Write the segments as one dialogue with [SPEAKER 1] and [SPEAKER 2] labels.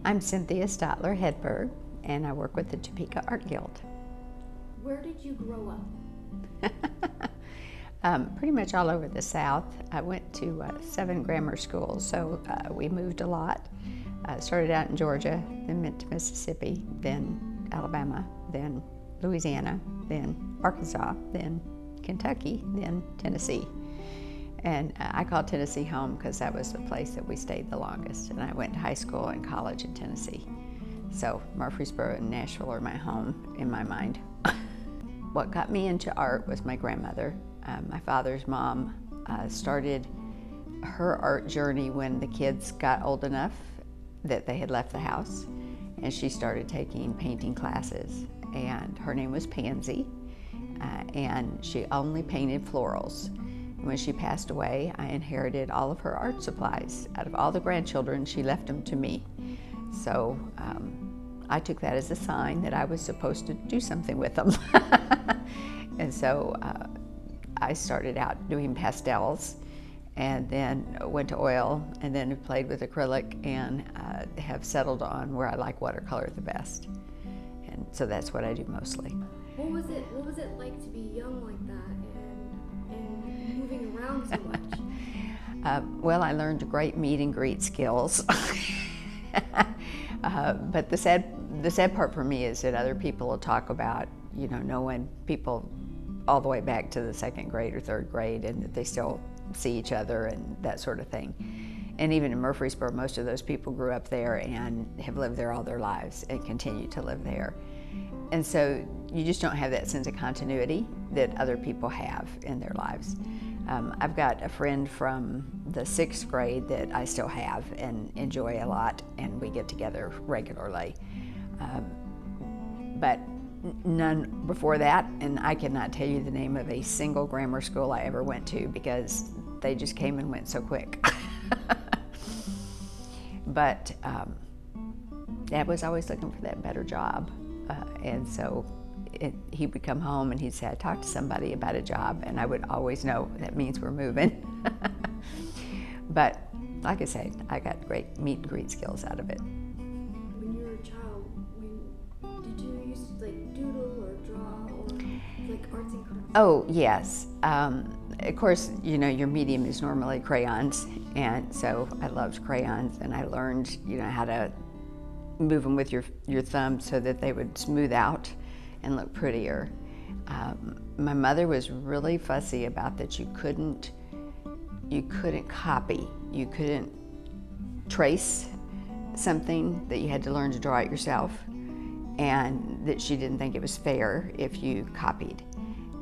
[SPEAKER 1] I'm Cynthia Stotlar-Hedberg, and I work with the Topeka Art Guild.
[SPEAKER 2] Where did you grow up?
[SPEAKER 1] Pretty much all over the South. I went to 7 grammar schools, so we moved a lot. Started out in Georgia, then went to Mississippi, then Alabama, then Louisiana, then Arkansas, then Kentucky, then Tennessee. And I call Tennessee home because that was the place that we stayed the longest. And I went to high school and college in Tennessee. So Murfreesboro and Nashville are my home in my mind. What got me into art was my grandmother. My father's mom started her art journey when the kids got old enough that they had left the house. And she started taking painting classes. And her name was Pansy. And she only painted florals. When she passed away, I inherited all of her art supplies. Out of all the grandchildren, she left them to me. So I took that as a sign that I was supposed to do something with them. And so I started out doing pastels, and then went to oil, and then played with acrylic, and have settled on where I like watercolor the best. And so that's what I do mostly.
[SPEAKER 2] What was it like to be young like that and moving around so much?
[SPEAKER 1] Well, I learned great meet and greet skills. But the sad part for me is that other people will talk about, knowing people all the way back to the 2nd grade or 3rd grade, and that they still see each other and that sort of thing. And even in Murfreesboro, most of those people grew up there and have lived there all their lives and continue to live there. And so you just don't have that sense of continuity that other people have in their lives. I've got a friend from the 6th grade that I still have and enjoy a lot, and we get together regularly. But none before that, and I cannot tell you the name of a single grammar school I ever went to because they just came and went so quick. But Dad was always looking for that better job. And so he would come home and he'd say, I talked to somebody about a job, and I would always know that means we're moving. But like I said, I got great meet and greet skills out of it.
[SPEAKER 2] When you were a child, did you used to doodle or draw or arts and crafts?
[SPEAKER 1] Oh, yes. Of course, your medium is normally crayons, and so I loved crayons, and I learned, how to move them with your thumb so that they would smooth out and look prettier. My mother was really fussy about that you couldn't copy, you couldn't trace something, that you had to learn to draw it yourself, and that she didn't think it was fair if you copied.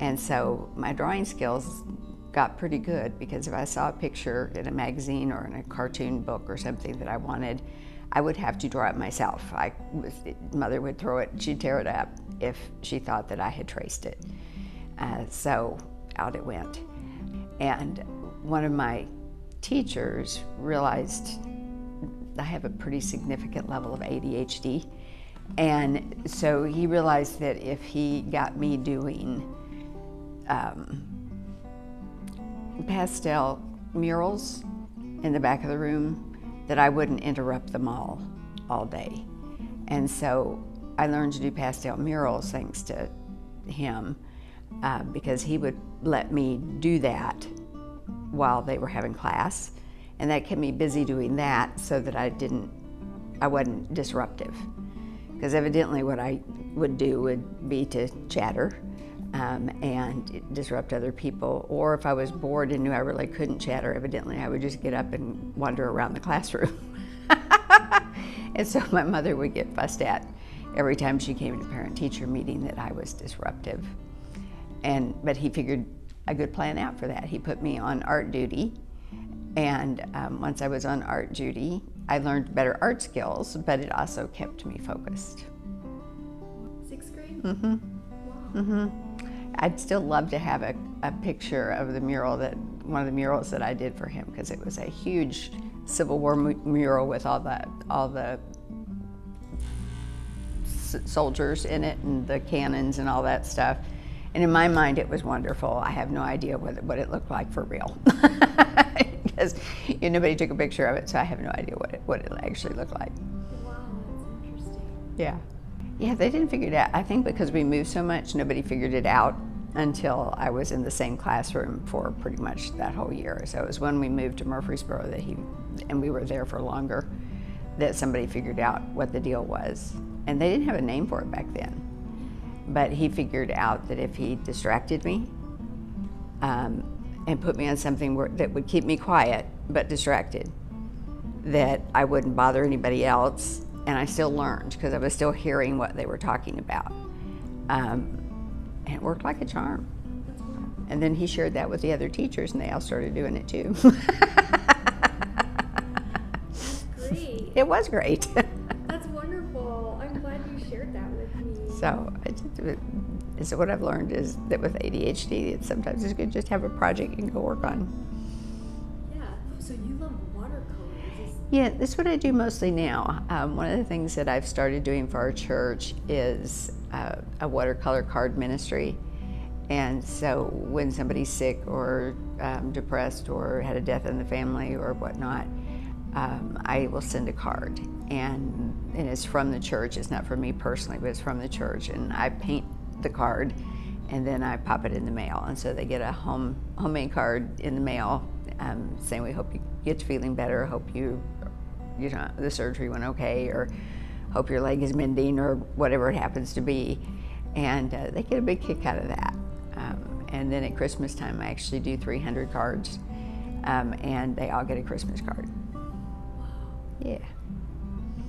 [SPEAKER 1] And so my drawing skills got pretty good, because if I saw a picture in a magazine or in a cartoon book or something that I wanted, I would have to draw it myself. Mother would throw it, she'd tear it up if she thought that I had traced it. So out it went. And one of my teachers realized I have a pretty significant level of ADHD. And so he realized that if he got me doing pastel murals in the back of the room, that I wouldn't interrupt them all day. And so I learned to do pastel murals thanks to him, because he would let me do that while they were having class, and that kept me busy doing that so that I wasn't disruptive. Because evidently what I would do would be to chatter and disrupt other people, or if I was bored and knew I really couldn't chatter, evidently I would just get up and wander around the classroom. And so my mother would get fussed at every time she came to parent-teacher meeting that I was disruptive. But he figured a good plan out for that. He put me on art duty, and once I was on art duty, I learned better art skills, but it also kept me focused.
[SPEAKER 2] 6th grade?
[SPEAKER 1] Mm-hmm.
[SPEAKER 2] Wow.
[SPEAKER 1] Mm-hmm. I'd still love to have a picture of the mural, one of the murals that I did for him, because it was a huge Civil War mural with all the soldiers in it and the cannons and all that stuff. And in my mind, it was wonderful. I have no idea what it looked like for real. Because nobody took a picture of it, so I have no idea what it actually looked like.
[SPEAKER 2] Wow.
[SPEAKER 1] Yeah. Yeah, they didn't figure it out. I think because we moved so much, nobody figured it out until I was in the same classroom for pretty much that whole year. So it was when we moved to Murfreesboro and we were there for longer, that somebody figured out what the deal was. And they didn't have a name for it back then. But he figured out that if he distracted me and put me on something that would keep me quiet but distracted, that I wouldn't bother anybody else, and I still learned because I was still hearing what they were talking about. And it worked like a charm. And then he shared that with the other teachers, and they all started doing it too.
[SPEAKER 2] That's great.
[SPEAKER 1] It was great.
[SPEAKER 2] That's wonderful. I'm glad you shared that with me.
[SPEAKER 1] So what I've learned is that with ADHD, sometimes it's good just to have a project you can go work on.
[SPEAKER 2] Yeah. So you love watercolors.
[SPEAKER 1] Yeah, that's what I do mostly now. One of the things that I've started doing for our church is a watercolor card ministry. And so when somebody's sick or depressed or had a death in the family or whatnot, I will send a card. And it's from the church. It's not from me personally, but it's from the church. And I paint the card, and then I pop it in the mail. And so they get a homemade card in the mail saying, we hope you get feeling better, hope the surgery went okay, or hope your leg is mending, or whatever it happens to be. And they get a big kick out of that. And then at Christmas time, I actually do 300 cards, and they all get a Christmas card.
[SPEAKER 2] Wow.
[SPEAKER 1] Yeah.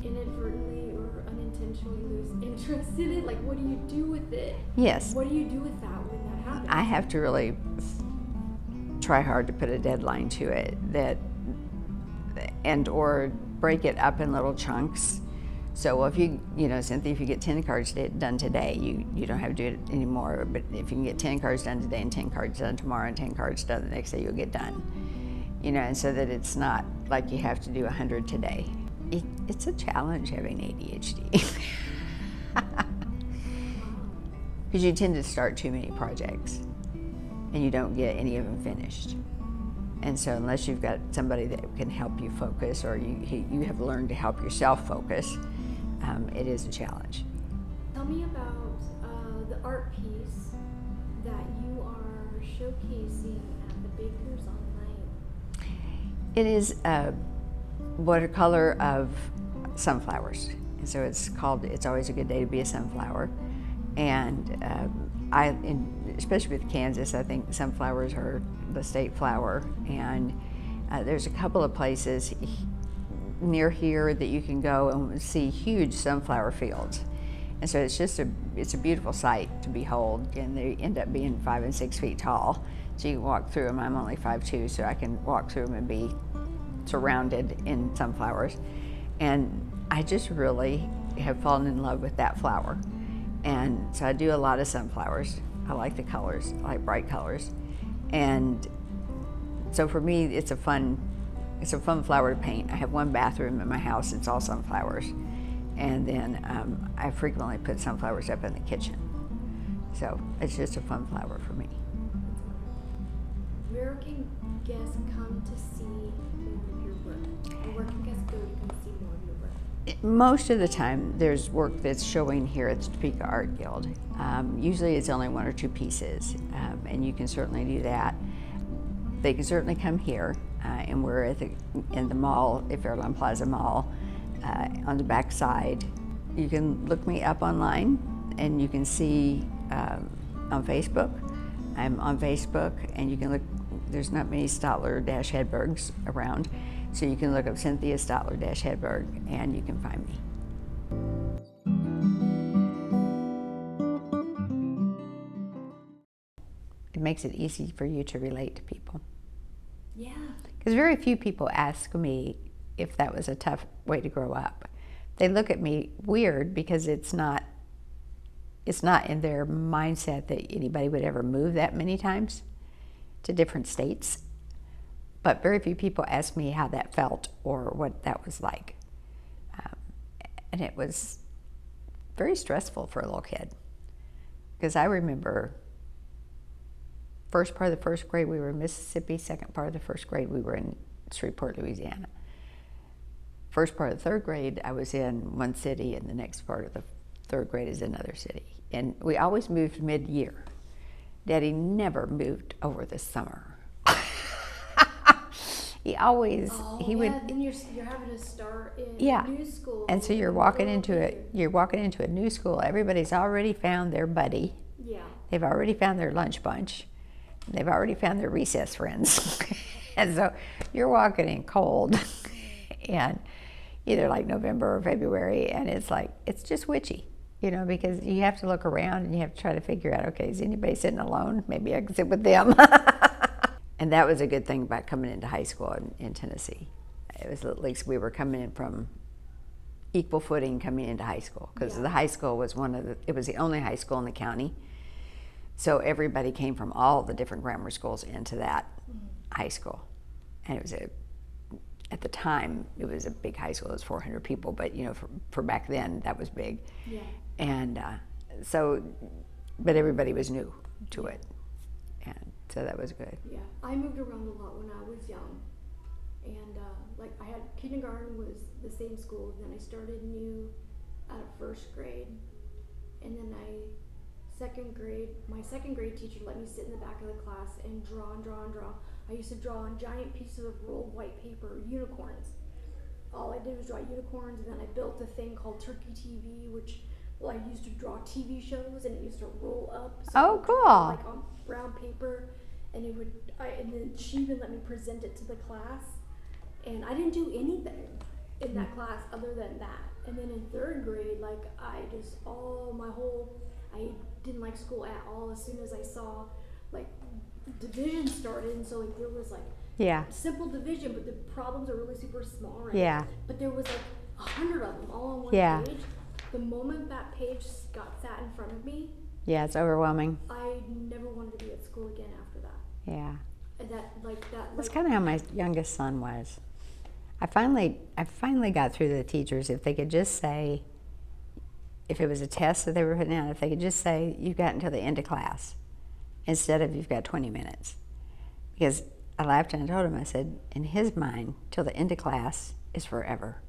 [SPEAKER 2] Inadvertently or unintentionally lose interest in it? Like, what do you do with it?
[SPEAKER 1] Yes.
[SPEAKER 2] What do you do with that when that happens?
[SPEAKER 1] I have to really try hard to put a deadline to it, or break it up in little chunks. So if Cynthia, if you get 10 cards done today, you don't have to do it anymore. But if you can get 10 cards done today and 10 cards done tomorrow and 10 cards done the next day, you'll get done. And so that it's not like you have to do 100 today. It's a challenge having ADHD. Because you tend to start too many projects and you don't get any of them finished. And so unless you've got somebody that can help you focus, or you have learned to help yourself focus, it is a challenge.
[SPEAKER 2] Tell me about the art piece that you are showcasing at the Bakers on Night.
[SPEAKER 1] It is a watercolor of sunflowers. And so it's called It's Always a Good Day to Be a Sunflower. And especially with Kansas, I think sunflowers are the state flower. And there's a couple of places near here that you can go and see huge sunflower fields. And so it's a beautiful sight to behold, and they end up being 5 and 6 feet tall. So you can walk through them. I'm only 5'2", so I can walk through them and be surrounded in sunflowers. And I just really have fallen in love with that flower. And so I do a lot of sunflowers. I like the colors, I like bright colors. And so for me, it's a fun flower to paint. I have one bathroom in my house, it's all sunflowers. And then I frequently put sunflowers up in the kitchen. So it's just a fun flower for me.
[SPEAKER 2] Where can guests come to see more of your work? Or where can guests go to come see more of your work?
[SPEAKER 1] Most of the time, there's work that's showing here at the Topeka Art Guild. Usually it's only 1 or 2 pieces, and you can certainly do that. They can certainly come here, and we're in the mall, at Fairlawn Plaza Mall, on the back side. You can look me up online, and you can see on Facebook. I'm on Facebook, and you can look, there's not many Stotlar-Hedbergs around, so you can look up Cynthia Stotlar-Hedberg, and you can find me. It makes it easy for you to relate to people.
[SPEAKER 2] Yeah.
[SPEAKER 1] Because very few people ask me if that was a tough way to grow up. They look at me weird because it's not in their mindset that anybody would ever move that many times to different states. But very few people ask me how that felt or what that was like. And it was very stressful for a little kid. Because I remember first part of the first grade we were in Mississippi, second part of the first grade we were in Shreveport, Louisiana. first part of the 3rd grade, I was in one city, and the next part of the 3rd grade is another city. And we always moved mid-year. Daddy never moved over the summer. He always, he would.
[SPEAKER 2] Then you're having to start in new school.
[SPEAKER 1] And so you're walking into a new school. Everybody's already found their buddy.
[SPEAKER 2] Yeah.
[SPEAKER 1] They've already found their lunch bunch. They've already found their recess friends. And so you're walking in cold, and either like November or February, and it's just witchy, because you have to look around and you have to try to figure out, okay, is anybody sitting alone? Maybe I can sit with them. And that was a good thing about coming into high school in Tennessee. It was at least we were coming in from equal footing coming into high school, because the high school was it was the only high school in the county. So everybody came from all the different grammar schools into that high school. And it was at the time, it was a big high school. It was 400 people, but for back then, that was big. Yeah. And but everybody was new to it. And so that was good.
[SPEAKER 2] Yeah, I moved around a lot when I was young, and I had kindergarten was the same school. Then I started new out of 1st grade, and then my second grade teacher let me sit in the back of the class and draw and draw and draw. I used to draw on giant pieces of rolled white paper unicorns. All I did was draw unicorns, and then I built a thing called Turkey TV, which I used to draw TV shows, and it used to roll up.
[SPEAKER 1] So cool!
[SPEAKER 2] On brown paper, and and then she even let me present it to the class, and I didn't do anything in that class other than that. And then in 3rd grade, I didn't like school at all as soon as I saw division started, and so there was simple division, but the problems are really super small, right?
[SPEAKER 1] Yeah.
[SPEAKER 2] But there was 100 of them all on one page. The moment that page sat in front of me,
[SPEAKER 1] it's overwhelming.
[SPEAKER 2] I never wanted to be at school again after that.
[SPEAKER 1] Yeah.
[SPEAKER 2] And
[SPEAKER 1] That's kind of how my youngest son was. I finally got through the teachers. If they could just say, if it was a test that they were putting out, if they could just say, you've got until the end of class, instead of you've got 20 minutes. Because I laughed and I told him, I said, in his mind, till the end of class is forever.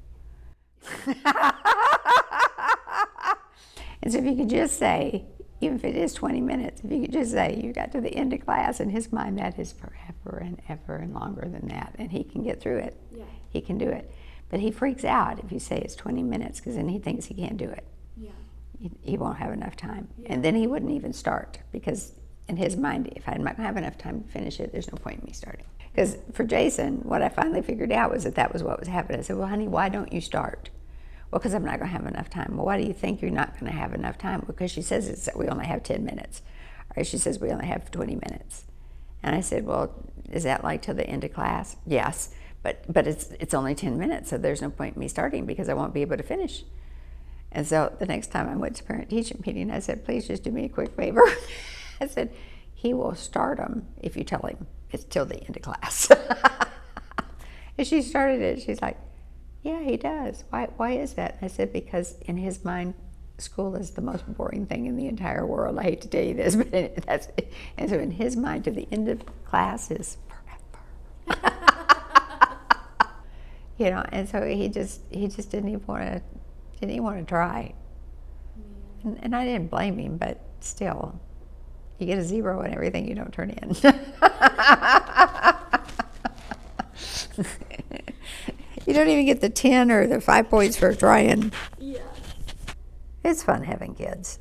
[SPEAKER 1] And so if you could just say, even if it is 20 minutes, if you could just say you got to the end of class, in his mind that is forever and ever and longer than that, and he can get through it. Yeah. He can do it. But he freaks out if you say it's 20 minutes, because then he thinks he can't do it. Yeah. He won't have enough time. Yeah. And then he wouldn't even start, because in his mind, if I'm not going to have enough time to finish it, there's no point in me starting. Because for Jason, what I finally figured out was that was what was happening. I said, well, honey, why don't you start? Well, because I'm not going to have enough time. Well, why do you think you're not going to have enough time? Because she says we only have 10 minutes. Or she says we only have 20 minutes. And I said, well, is that till the end of class? Yes, but it's only 10 minutes, so there's no point in me starting because I won't be able to finish. And so the next time I went to parent-teacher meeting, I said, please just do me a quick favor. I said, he will start them if you tell him it's till the end of class. And she started it. She's like, yeah, he does. Why is that? I said, because in his mind, school is the most boring thing in the entire world. I hate to tell you this, but that's it. And so in his mind, to the end of class is forever. And so he just didn't even want to try. And I didn't blame him, but still, you get a 0 in everything you don't turn in. You don't even get the 10 or the 5 points for trying. Yeah. It's fun having kids.